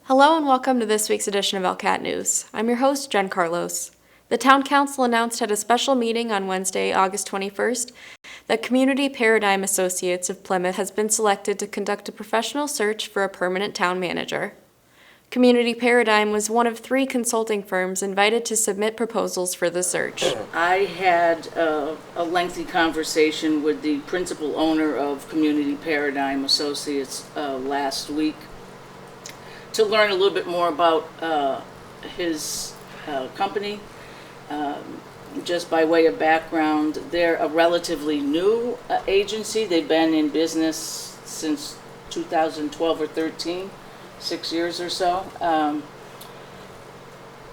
Hello and welcome to this week's edition of ELCAT News. I'm your host, Jen Carlos. The Town Council announced at a special meeting on Wednesday, August 21st, that Community Paradigm Associates of Plymouth has been selected to conduct a professional search for a permanent town manager. Community Paradigm was one of 3 consulting firms invited to submit proposals for the search. I had a lengthy conversation with the principal owner of Community Paradigm Associates last week to learn a little bit more about his company. Just by way of background, they're a relatively new agency. They've been in business since 2012 or 13, 6 years or so.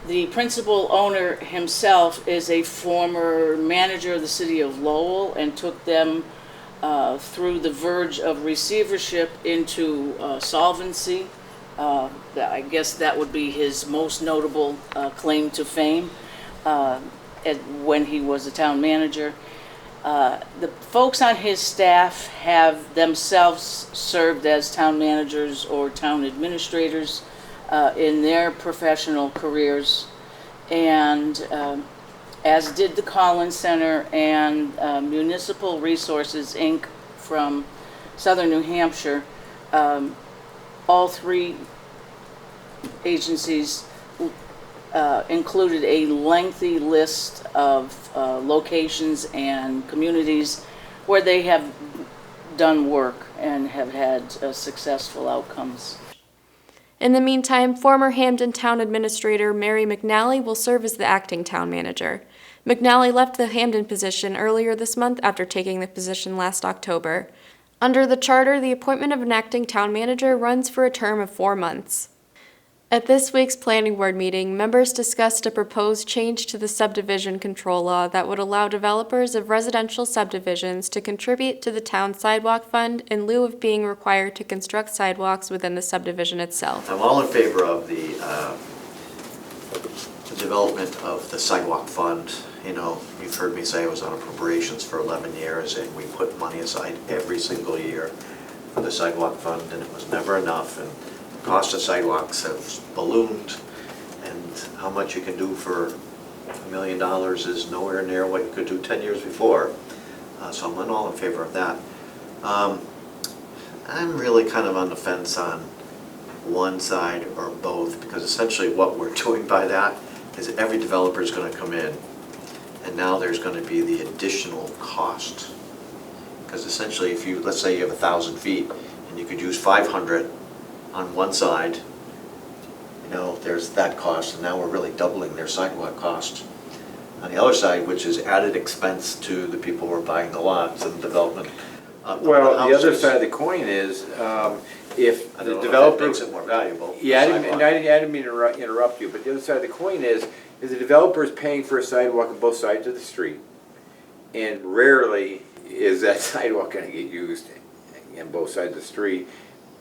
The principal owner himself is a former manager of the city of Lowell and took them through the verge of receivership into solvency. I guess that would be his most notable claim to fame when he was a town manager. The folks on his staff have themselves served as town managers or town administrators in their professional careers, and as did the Collins Center and Municipal Resources, Inc. from Southern New Hampshire. All 3 agencies included a lengthy list of locations and communities where they have done work and have had successful outcomes. In the meantime, former Hamden Town Administrator Mary McNally will serve as the acting town manager. McNally left the Hamden position earlier this month after taking the position last October. Under the charter, the appointment of an acting town manager runs for a term of 4 months. At this week's planning board meeting, members discussed a proposed change to the subdivision control law that would allow developers of residential subdivisions to contribute to the town sidewalk fund in lieu of being required to construct sidewalks within the subdivision itself. I'm all in favor of the development of the sidewalk fund. You know, you've heard me say I was on appropriations for 11 years and we put money aside every single year for the sidewalk fund, and it was never enough, and the cost of sidewalks have ballooned, and how much you can do for $1 million is nowhere near what you could do 10 years before. So I'm all in favor of that. I'm really kind of on the fence on one side or both, because essentially what we're doing by that is every developer is going to come in, and now there's going to be the additional cost. Because essentially, if you, let's say you have 1,000 feet and you could use 500 on one side, you know, there's that cost, and now we're really doubling their sidewalk cost. On the other side, which is added expense to the people who are buying the lots and the development. Well, the other side of the coin is if the developer makes it more valuable. Yeah, I didn't mean to interrupt you, but the other side of the coin is the developer is paying for a sidewalk on both sides of the street, and rarely is that sidewalk going to get used on both sides of the street.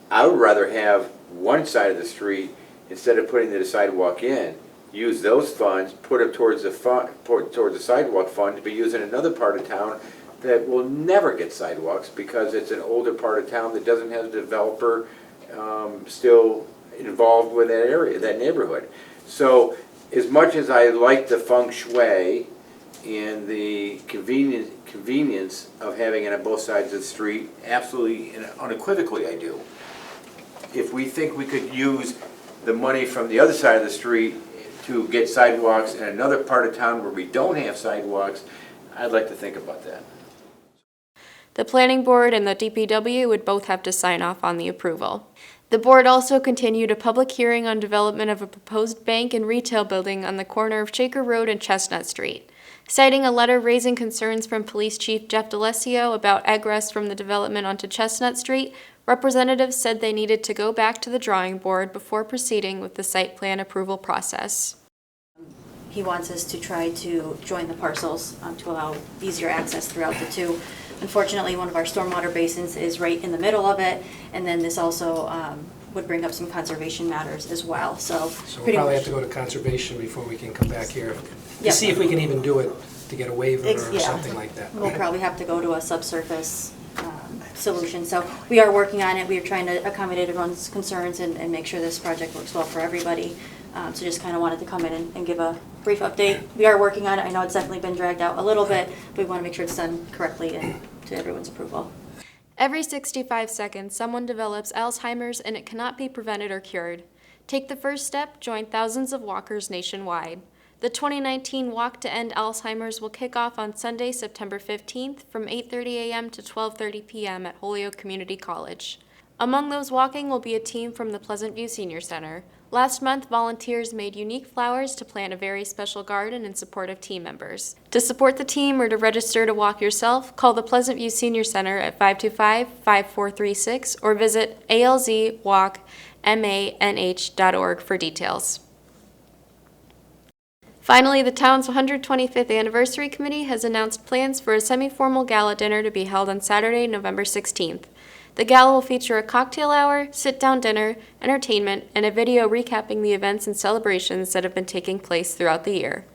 I would rather have one side of the street, instead of putting the sidewalk in, use those funds, put them towards the sidewalk fund to be used in another part of town that will never get sidewalks because it's an older part of town that doesn't have a developer still involved with that area, that neighborhood. So as much as I like the feng shui and the convenience of having it on both sides of the street, absolutely and unequivocally I do. If we think we could use the money from the other side of the street to get sidewalks in another part of town where we don't have sidewalks, I'd like to think about that. The Planning Board and the DPW would both have to sign off on the approval. The board also continued a public hearing on development of a proposed bank and retail building on the corner of Shaker Road and Chestnut Street. Citing a letter raising concerns from Police Chief Jeff DeLessio about egress from the development onto Chestnut Street, representatives said they needed to go back to the drawing board before proceeding with the site plan approval process. He wants us to try to join the parcels to allow easier access throughout the 2. Unfortunately, one of our stormwater basins is right in the middle of it, and then this also would bring up some conservation matters as well. So we'll probably have to go to conservation before we can come back here to see if we can even do it, to get a waiver or something like that. We'll probably have to go to a subsurface solution. So we are working on it. We are trying to accommodate everyone's concerns and make sure this project works well for everybody. So just kind of wanted to come in and give a brief update. We are working on it. I know it's definitely been dragged out a little bit, but we want to make sure it's done correctly and to everyone's approval. Every 65 seconds, someone develops Alzheimer's and it cannot be prevented or cured. Take the first step, join thousands of walkers nationwide. The 2019 Walk to End Alzheimer's will kick off on Sunday, September 15th from 8:30 a.m. to 12:30 p.m. at Holyoke Community College. Among those walking will be a team from the Pleasant View Senior Center. Last month, volunteers made unique flowers to plant a very special garden in support of team members. To support the team or to register to walk yourself, call the Pleasant View Senior Center at 525-5436 or visit alzwalkmanh.org for details. Finally, the town's 125th Anniversary Committee has announced plans for a semi-formal gala dinner to be held on Saturday, November 16th. The gala will feature a cocktail hour, sit-down dinner, entertainment, and a video recapping the events and celebrations that have been taking place throughout the year.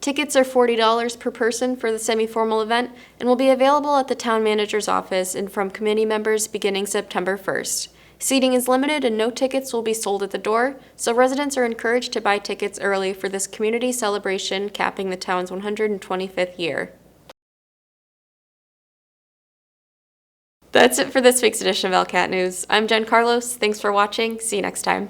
Tickets are $40 per person for the semi-formal event and will be available at the town manager's office and from committee members beginning September 1st. Seating is limited and no tickets will be sold at the door, so residents are encouraged to buy tickets early for this community celebration capping the town's 125th year. That's it for this week's edition of ELCAT News. I'm Jen Carlos. Thanks for watching. See you next time.